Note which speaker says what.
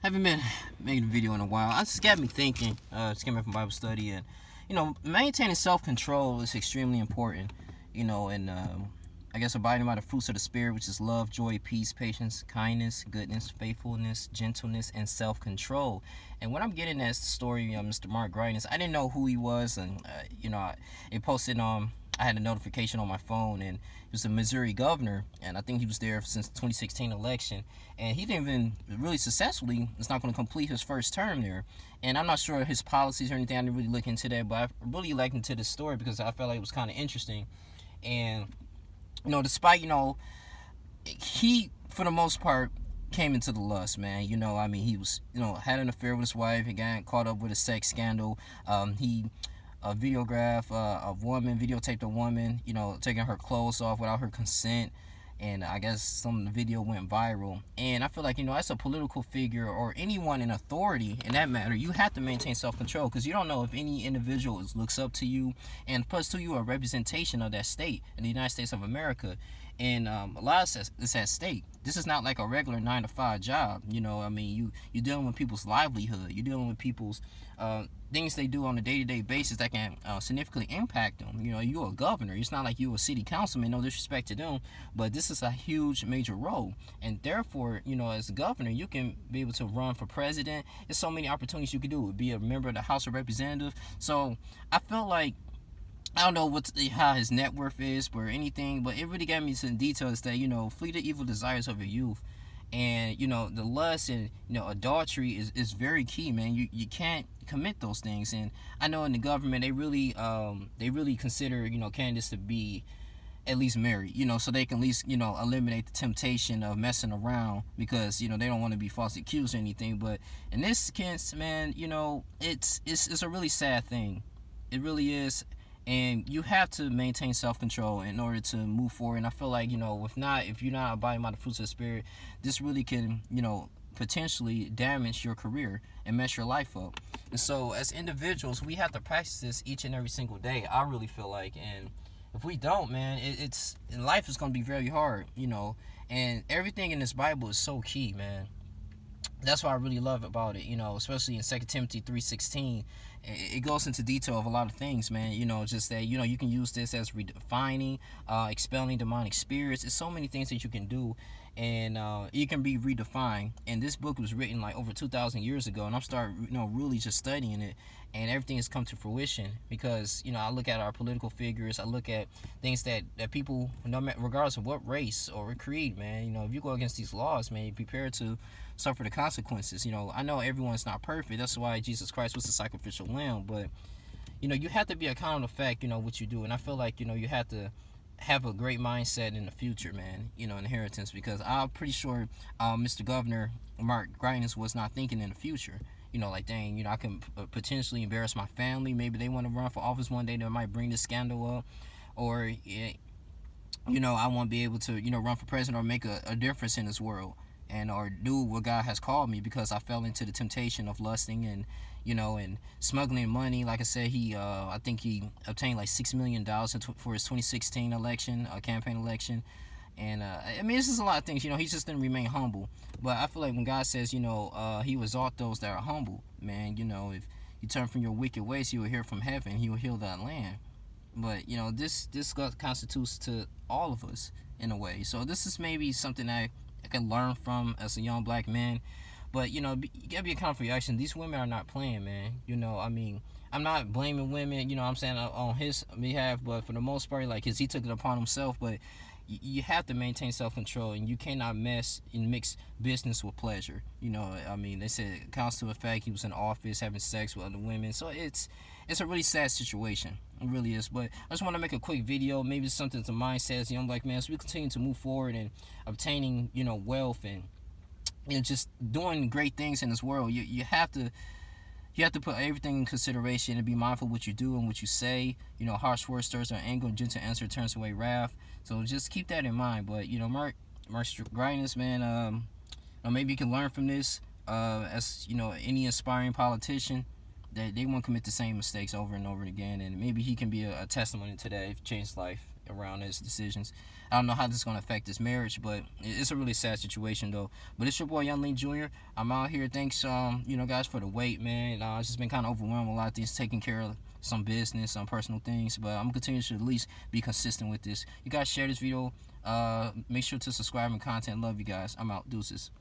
Speaker 1: Haven't been making a video in a while. It just got me thinking. Just came back from Bible study, and maintaining self-control is extremely important. And I guess abiding by the fruits of the spirit, which is love, joy, peace, patience, kindness, goodness, faithfulness, gentleness, and self-control. And what I'm getting at is the story of Mr. Mark Greitens. I didn't know who he was, and it posted I had a notification on my phone, and he was a Missouri governor, and I think he was there since the 2016 election, and he didn't even really successfully. It's not going to complete his first term there, and I'm not sure his policies or anything. I didn't really look into that, but I really liked into this story because I felt like it was kind of interesting, and despite he for the most part came into the lust, man. He was had an affair with his wife. He got caught up with a sex scandal. He videotaped a woman, taking her clothes off without her consent. And I guess some of the video went viral. And I feel like, as a political figure or anyone in authority in that matter, you have to maintain self-control because you don't know if any individual looks up to you and plus to you a representation of that state in the United States of America. And a lot of it's at stake. This is not like a regular 9 to 5 job. You're dealing with people's livelihood. You're dealing with people's things they do on a day-to-day basis that can significantly impact them. You're a governor. It's not like you're a city councilman. No disrespect to them, but this is a huge, major role, and therefore, as a governor, you can be able to run for president. There's so many opportunities you can do. Be a member of the House of Representatives. So I felt like I don't know how his net worth is or anything, but it really got me some details that flee the evil desires of your youth, and the lust and adultery is very key, man. You can't commit those things, and I know in the government they really consider candidates to be at least married, so they can at least eliminate the temptation of messing around because they don't want to be falsely accused or anything. But in this case, man, it's a really sad thing. It really is. And you have to maintain self-control in order to move forward. And I feel like if you're not abiding by the fruits of the spirit, this really can potentially damage your career and mess your life up. And so as individuals, we have to practice this each and every single day. I really feel like, and if we don't, man, life is going to be very hard. And everything in this Bible is so key, man. That's what I really love about it, especially in 2 Timothy 3:16. It goes into detail of a lot of things, man. Just that, you can use this as redefining, expelling demonic spirits. There's so many things that you can do, and it can be redefined. And this book was written like over 2,000 years ago, and I'm starting, really just studying it, and everything has come to fruition because, I look at our political figures, I look at things that people, regardless of what race or creed, man, if you go against these laws, man, you prepare to suffer the consequences. I know everyone's not perfect. That's why Jesus Christ was the sacrificial lamb, but you have to be accountable to the fact what you do. And I feel like you have to have a great mindset in the future, man, inheritance, because I'm pretty sure Mr. Governor Mark Greitens was not thinking in the future. Like, dang, I can potentially embarrass my family. Maybe they want to run for office one day. They might bring this scandal up, or I want to be able to run for president or make a difference in this world, and or do what God has called me, because I fell into the temptation of lusting and and smuggling money. Like I said, I think he obtained like $6 million for his 2016 election, campaign election. And it's just a lot of things. He just didn't remain humble. But I feel like when God says, he will exalt those that are humble, man. If you turn from your wicked ways, He will hear from heaven. He will heal that land. But this constitutes to all of us in a way. So this is maybe something I can learn from as a young black man. But you gotta be accountable for your actions. These women are not playing, man. I'm not blaming women. I'm saying on his behalf, but for the most part, like, he took it upon himself. But you have to maintain self-control, and you cannot mix business with pleasure. They said it counts to the fact he was in office having sex with other women. So it's a really sad situation. It really is. But I just want to make a quick video. Maybe it's something to mindset as a young black man, so we continue to move forward and obtaining wealth and just doing great things in this world. You have to put everything in consideration and be mindful of what you do and what you say. Harsh words stirs our anger, and gentle answer turns away wrath. So just keep that in mind. But Mark Greitens, man, maybe you can learn from this. As any aspiring politician, that they won't commit the same mistakes over and over again, and maybe he can be a testimony to that if changed life. around his decisions. I don't know how this is gonna affect his marriage, but it's a really sad situation though. But it's your boy Young Lee Jr. I'm out here. Thanks, guys, for the wait, man. It's just been kind of overwhelmed with a lot of things, taking care of some business, some personal things. But I'm gonna continue to at least be consistent with this. You guys share this video. Make sure to subscribe and content. Love you guys. I'm out. Deuces.